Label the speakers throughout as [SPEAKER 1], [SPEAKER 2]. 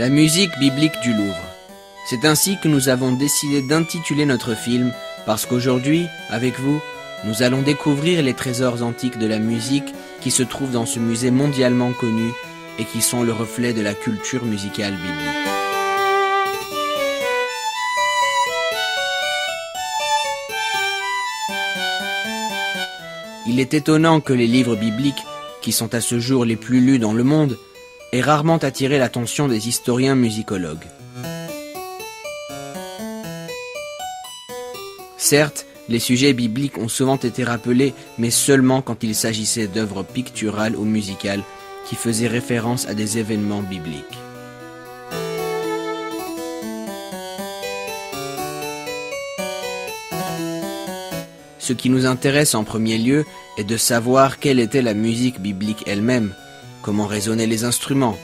[SPEAKER 1] La musique biblique du Louvre. C'est ainsi que nous avons décidé d'intituler notre film, parce qu'aujourd'hui, avec vous, nous allons découvrir les trésors antiques de la musique qui se trouvent dans ce musée mondialement connu et qui sont le reflet de la culture musicale biblique. Il est étonnant que les livres bibliques, qui sont à ce jour les plus lus dans le monde, aient rarement attiré l'attention des historiens musicologues. Certes, les sujets bibliques ont souvent été rappelés, mais seulement quand il s'agissait d'œuvres picturales ou musicales qui faisaient référence à des événements bibliques. Ce qui nous intéresse en premier lieu est de savoir quelle était la musique biblique elle-même, comment résonnaient les instruments,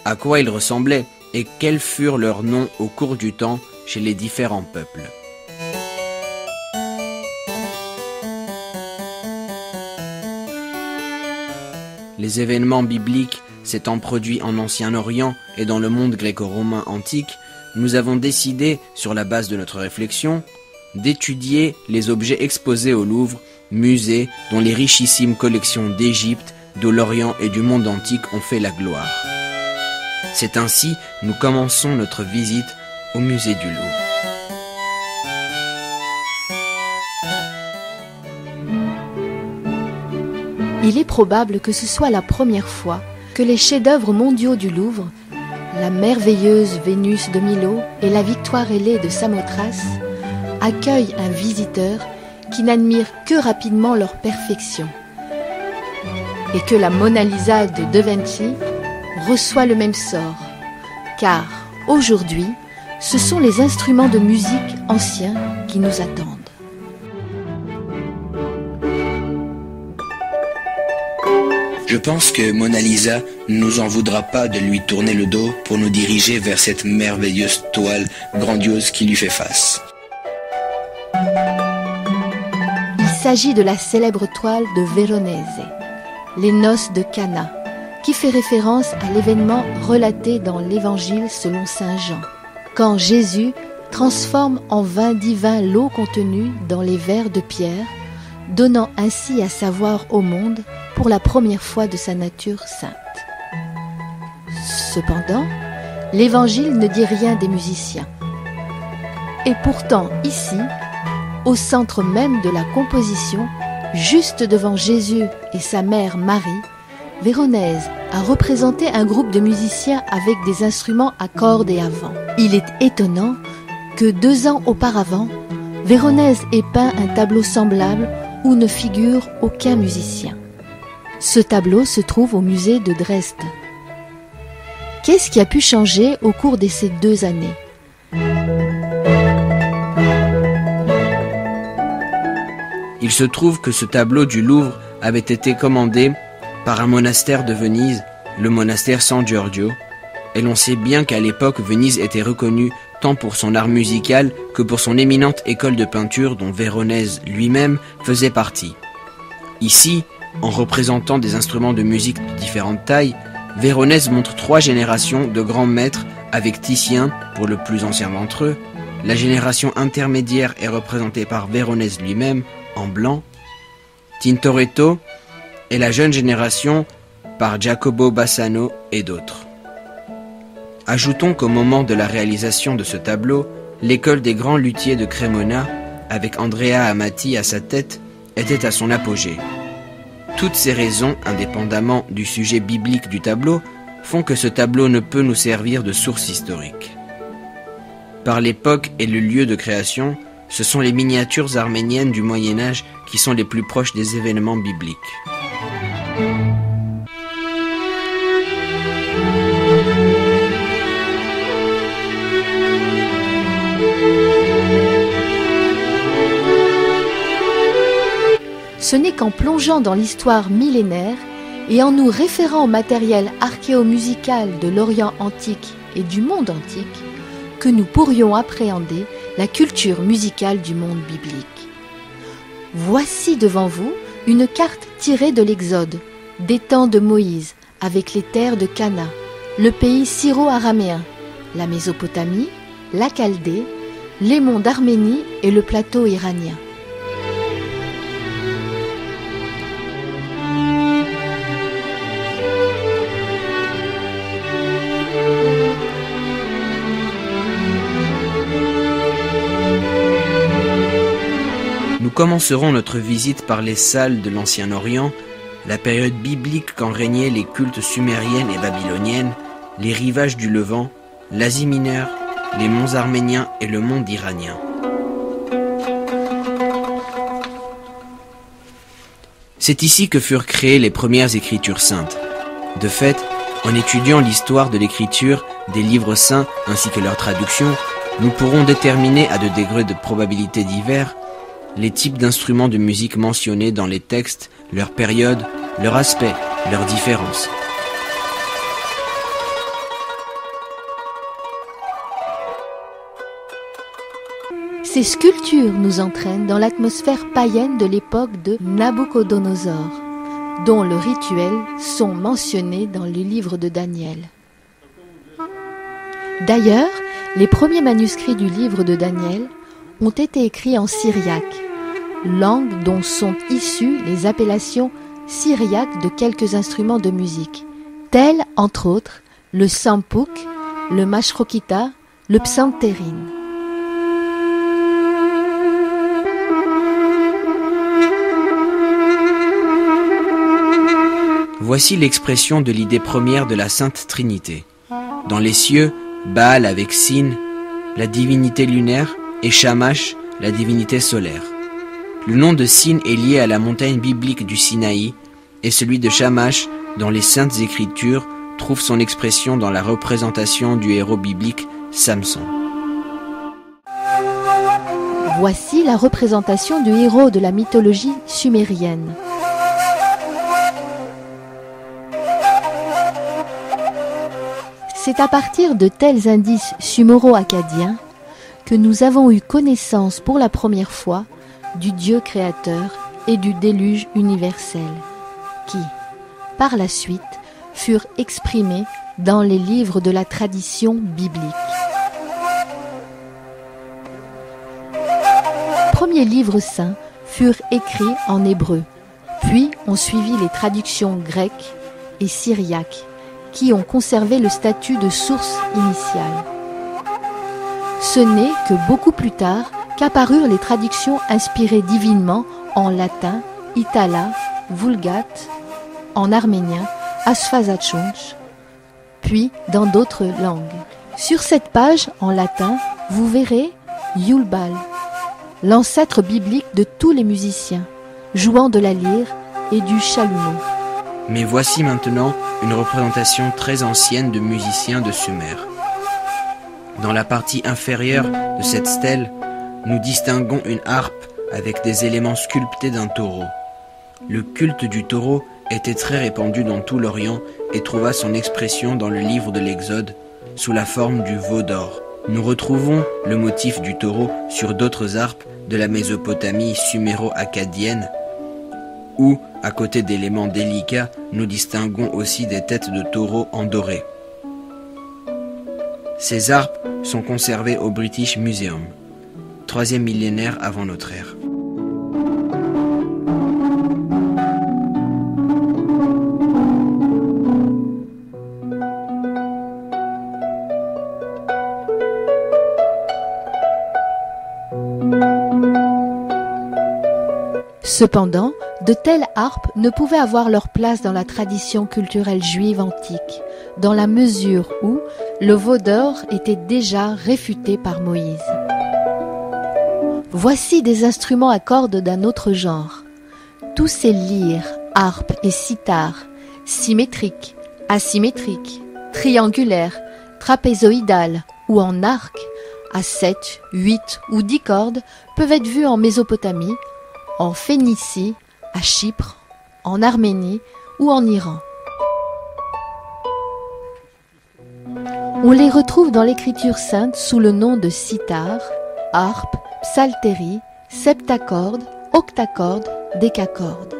[SPEAKER 1] à quoi ils ressemblaient et quels furent leurs noms au cours du temps chez les différents peuples. Les événements bibliques s'étant produits en Ancien-Orient et dans le monde gréco-romain antique, nous avons décidé, sur la base de notre réflexion, d'étudier les objets exposés au Louvre, musée dont les richissimes collections d'Égypte, de l'Orient et du monde antique ont fait la gloire. C'est ainsi nous commençons notre visite au musée du Louvre.
[SPEAKER 2] Il est probable que ce soit la première fois que les chefs-d'œuvre mondiaux du Louvre, la merveilleuse Vénus de Milo et la Victoire ailée de Samothrace, accueillent un visiteur qui n'admire que rapidement leur perfection, et que la Mona Lisa de Da Vinci reçoit le même sort, car aujourd'hui, ce sont les instruments de musique anciens qui nous attendent.
[SPEAKER 1] Je pense que Mona Lisa ne nous en voudra pas de lui tourner le dos pour nous diriger vers cette merveilleuse toile grandiose qui lui fait face.
[SPEAKER 2] Il s'agit de la célèbre toile de Véronèse, les noces de Cana, qui fait référence à l'événement relaté dans l'Évangile selon saint Jean, quand Jésus transforme en vin divin l'eau contenue dans les verres de pierre, donnant ainsi à savoir au monde pour la première fois de sa nature sainte. Cependant, l'Évangile ne dit rien des musiciens. Et pourtant, ici, au centre même de la composition, juste devant Jésus et sa mère Marie, Véronèse a représenté un groupe de musiciens avec des instruments à cordes et à vent. Il est étonnant que 2 ans auparavant, Véronèse ait peint un tableau semblable où ne figure aucun musicien. Ce tableau se trouve au musée de Dresde. Qu'est-ce qui a pu changer au cours de ces 2 années ?
[SPEAKER 1] Il se trouve que ce tableau du Louvre avait été commandé par un monastère de Venise, le monastère San Giorgio, et l'on sait bien qu'à l'époque Venise était reconnue tant pour son art musical que pour son éminente école de peinture dont Véronèse lui-même faisait partie. Ici, en représentant des instruments de musique de différentes tailles, Véronèse montre 3 générations de grands maîtres avec Titien pour le plus ancien d'entre eux. La génération intermédiaire est représentée par Véronèse lui-même, en blanc, Tintoretto et la jeune génération par Jacopo Bassano et d'autres. Ajoutons qu'au moment de la réalisation de ce tableau, l'école des grands luthiers de Cremona, avec Andrea Amati à sa tête, était à son apogée. Toutes ces raisons, indépendamment du sujet biblique du tableau, font que ce tableau ne peut nous servir de source historique. Par l'époque et le lieu de création, ce sont les miniatures arméniennes du Moyen-Âge qui sont les plus proches des événements bibliques.
[SPEAKER 2] Ce n'est qu'en plongeant dans l'histoire millénaire et en nous référant au matériel archéomusical de l'Orient antique et du monde antique que nous pourrions appréhender la culture musicale du monde biblique. Voici devant vous une carte tirée de l'Exode, des temps de Moïse, avec les terres de Cana, le pays syro-araméen, la Mésopotamie, la Chaldée, les monts d'Arménie et le plateau iranien.
[SPEAKER 1] Nous commencerons notre visite par les salles de l'Ancien Orient, la période biblique quand régnaient les cultes sumériennes et babyloniennes, les rivages du Levant, l'Asie mineure, les monts arméniens et le monde iranien. C'est ici que furent créées les premières écritures saintes. De fait, en étudiant l'histoire de l'écriture des livres saints ainsi que leur traduction, nous pourrons déterminer à de degrés de probabilité divers les types d'instruments de musique mentionnés dans les textes, leur période, leur aspect, leurs différences.
[SPEAKER 2] Ces sculptures nous entraînent dans l'atmosphère païenne de l'époque de Nabuchodonosor, dont le rituel sont mentionnés dans le livre de Daniel. D'ailleurs, les premiers manuscrits du livre de Daniel ont été écrits en syriaque, langue dont sont issues les appellations syriaques de quelques instruments de musique, tels entre autres le sampouk, le mashrokita, le psantérine.
[SPEAKER 1] Voici l'expression de l'idée première de la Sainte Trinité. Dans les cieux, Baal avec Sin, la divinité lunaire, et Shamash, la divinité solaire. Le nom de Sin est lié à la montagne biblique du Sinaï, et celui de Shamash, dans les Saintes Écritures, trouve son expression dans la représentation du héros biblique Samson.
[SPEAKER 2] Voici la représentation du héros de la mythologie sumérienne. C'est à partir de tels indices sumero-acadiens que nous avons eu connaissance pour la première fois du Dieu créateur et du déluge universel, qui, par la suite, furent exprimés dans les livres de la tradition biblique. Les premiers livres saints furent écrits en hébreu, puis ont suivi les traductions grecques et syriaques, qui ont conservé le statut de source initiale. Ce n'est que beaucoup plus tard qu'apparurent les traductions inspirées divinement en latin, itala, vulgate, en arménien, asfazatchonch, puis dans d'autres langues. Sur cette page en latin, vous verrez Yulbal, l'ancêtre biblique de tous les musiciens, jouant de la lyre et du chalumeau.
[SPEAKER 1] Mais voici maintenant une représentation très ancienne de musiciens de Sumer. Dans la partie inférieure de cette stèle, nous distinguons une harpe avec des éléments sculptés d'un taureau. Le culte du taureau était très répandu dans tout l'Orient et trouva son expression dans le livre de l'Exode sous la forme du veau d'or. Nous retrouvons le motif du taureau sur d'autres harpes de la Mésopotamie suméro-acadienne où, à côté d'éléments délicats, nous distinguons aussi des têtes de taureaux en doré. Ces harpes sont conservées au British Museum, 3e millénaire avant notre ère.
[SPEAKER 2] Cependant, de telles harpes ne pouvaient avoir leur place dans la tradition culturelle juive antique, dans la mesure où le veau d'or était déjà réfuté par Moïse. Voici des instruments à cordes d'un autre genre. Tous ces lyres, harpes et sitars, symétriques, asymétriques, triangulaires, trapézoïdales ou en arc, à 7, 8 ou 10 cordes, peuvent être vus en Mésopotamie, en Phénicie, à Chypre, en Arménie ou en Iran. On les retrouve dans l'écriture sainte sous le nom de sitar, harpe, psaltérie, septacorde, octacorde, décacorde.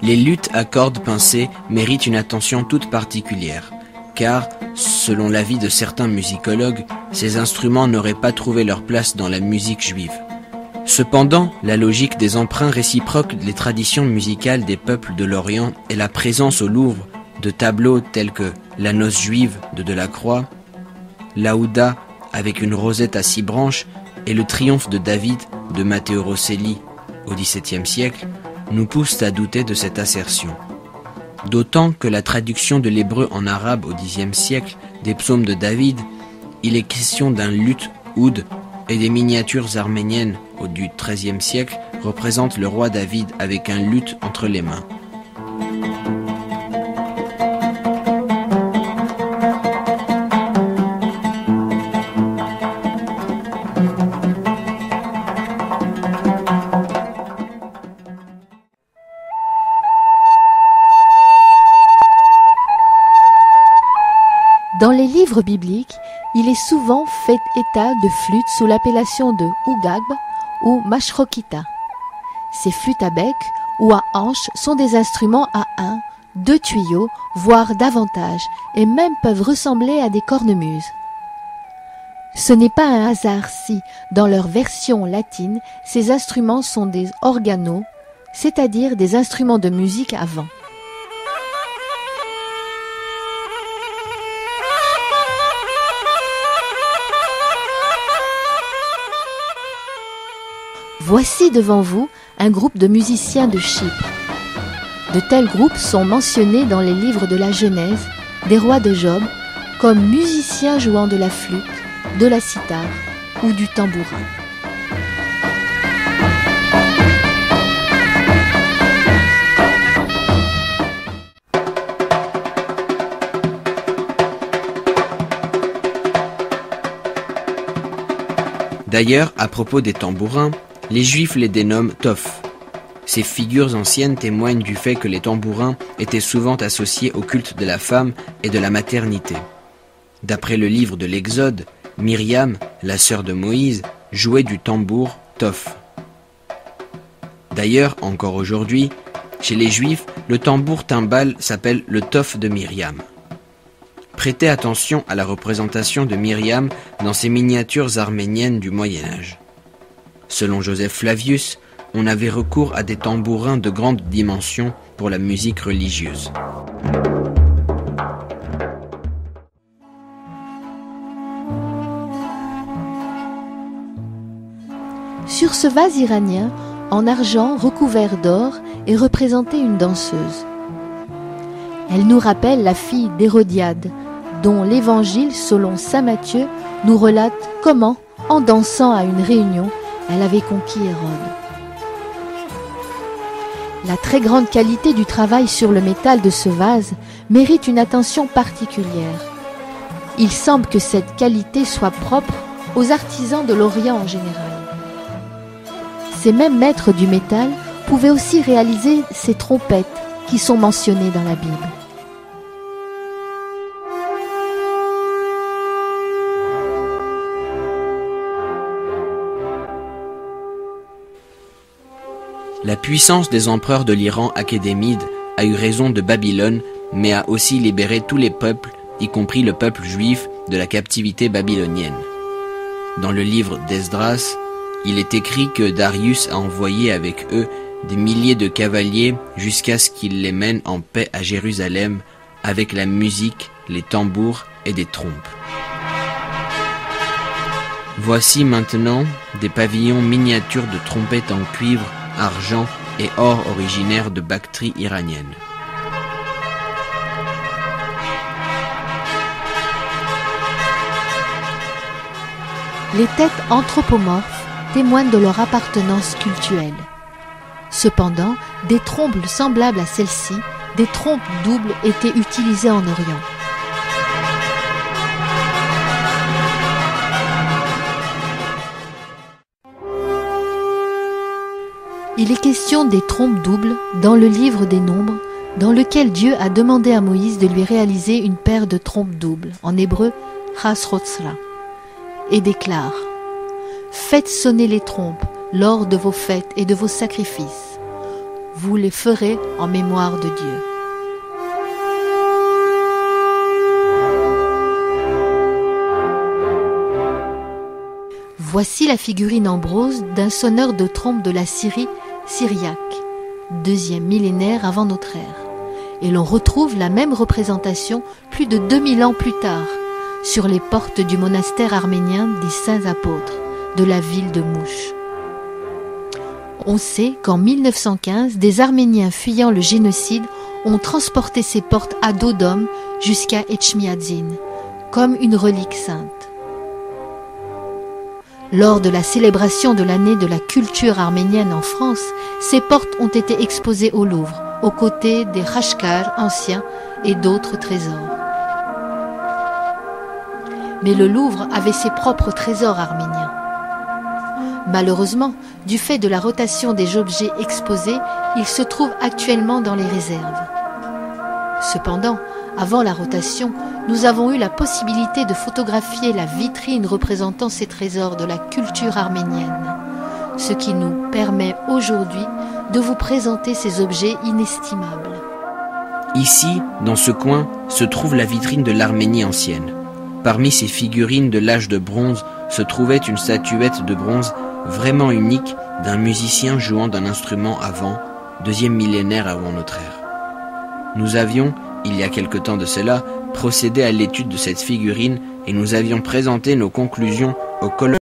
[SPEAKER 1] Les luths à cordes pincées méritent une attention toute particulière, car, selon l'avis de certains musicologues, ces instruments n'auraient pas trouvé leur place dans la musique juive. Cependant, la logique des emprunts réciproques des traditions musicales des peuples de l'Orient et la présence au Louvre de tableaux tels que la noce juive de Delacroix, l'Aouda avec une rosette à 6 branches et le triomphe de David de Matteo Rosselli au XVIIe siècle nous poussent à douter de cette assertion. D'autant que la traduction de l'hébreu en arabe au Xe siècle des psaumes de David, il est question d'un luth oud, et des miniatures arméniennes du XIIIe siècle représentent le roi David avec un luth entre les mains.
[SPEAKER 2] Dans les livres bibliques, il est souvent fait état de flûtes sous l'appellation de ougag ou mashrokita. Ces flûtes à bec ou à hanche sont des instruments à 1, 2 tuyaux, voire davantage, et même peuvent ressembler à des cornemuses. Ce n'est pas un hasard si, dans leur version latine, ces instruments sont des organos, c'est-à-dire des instruments de musique à vent. Voici devant vous un groupe de musiciens de Chypre. De tels groupes sont mentionnés dans les livres de la Genèse, des rois de Job, comme musiciens jouant de la flûte, de la cithare ou du tambourin.
[SPEAKER 1] D'ailleurs, à propos des tambourins, les Juifs les dénomment Toph. Ces figures anciennes témoignent du fait que les tambourins étaient souvent associés au culte de la femme et de la maternité. D'après le livre de l'Exode, Myriam, la sœur de Moïse, jouait du tambour Toph. D'ailleurs, encore aujourd'hui, chez les Juifs, le tambour timbale s'appelle le Toph de Myriam. Prêtez attention à la représentation de Myriam dans ces miniatures arméniennes du Moyen-Âge. Selon Joseph Flavius, on avait recours à des tambourins de grande dimension pour la musique religieuse.
[SPEAKER 2] Sur ce vase iranien, en argent recouvert d'or, est représentée une danseuse. Elle nous rappelle la fille d'Hérodiade, dont l'Évangile, selon saint Matthieu, nous relate comment, en dansant à une réunion, elle avait conquis Hérode. La très grande qualité du travail sur le métal de ce vase mérite une attention particulière. Il semble que cette qualité soit propre aux artisans de l'Orient en général. Ces mêmes maîtres du métal pouvaient aussi réaliser ces trompettes qui sont mentionnées dans la Bible.
[SPEAKER 1] La puissance des empereurs de l'Iran Achéménide a eu raison de Babylone, mais a aussi libéré tous les peuples, y compris le peuple juif, de la captivité babylonienne. Dans le livre d'Esdras, il est écrit que Darius a envoyé avec eux des milliers de cavaliers jusqu'à ce qu'il les mène en paix à Jérusalem avec la musique, les tambours et des trompes. Voici maintenant des pavillons miniatures de trompettes en cuivre, argent et or originaires de Bactrie iranienne.
[SPEAKER 2] Les têtes anthropomorphes témoignent de leur appartenance cultuelle. Cependant, des trompes semblables à celles-ci, des trompes doubles, étaient utilisées en Orient. Il est question des trompes doubles dans le livre des Nombres, dans lequel Dieu a demandé à Moïse de lui réaliser une paire de trompes doubles, en hébreu chasrotzra, et déclare « Faites sonner les trompes lors de vos fêtes et de vos sacrifices. vous les ferez en mémoire de Dieu. Voici la figurine en bronze d'un sonneur de trompe de la Syrie syriaque, 2e millénaire avant notre ère. Et l'on retrouve la même représentation plus de 2000 ans plus tard, sur les portes du monastère arménien des Saints Apôtres de la ville de Mouche. On sait qu'en 1915, des Arméniens fuyant le génocide ont transporté ces portes à dos d'homme jusqu'à Etchmiadzin, comme une relique sainte. Lors de la célébration de l'année de la culture arménienne en France, ces portes ont été exposées au Louvre, aux côtés des Khachkars anciens et d'autres trésors. Mais le Louvre avait ses propres trésors arméniens. Malheureusement, du fait de la rotation des objets exposés, ils se trouvent actuellement dans les réserves. Cependant, avant la rotation, nous avons eu la possibilité de photographier la vitrine représentant ces trésors de la culture arménienne, ce qui nous permet aujourd'hui de vous présenter ces objets inestimables.
[SPEAKER 1] Ici, dans ce coin, se trouve la vitrine de l'Arménie ancienne. Parmi ces figurines de l'âge de bronze se trouvait une statuette de bronze vraiment unique d'un musicien jouant d'un instrument avant, 2e millénaire avant notre ère. Nous avions, il y a quelque temps de cela, procédé à l'étude de cette figurine et nous avions présenté nos conclusions au colloque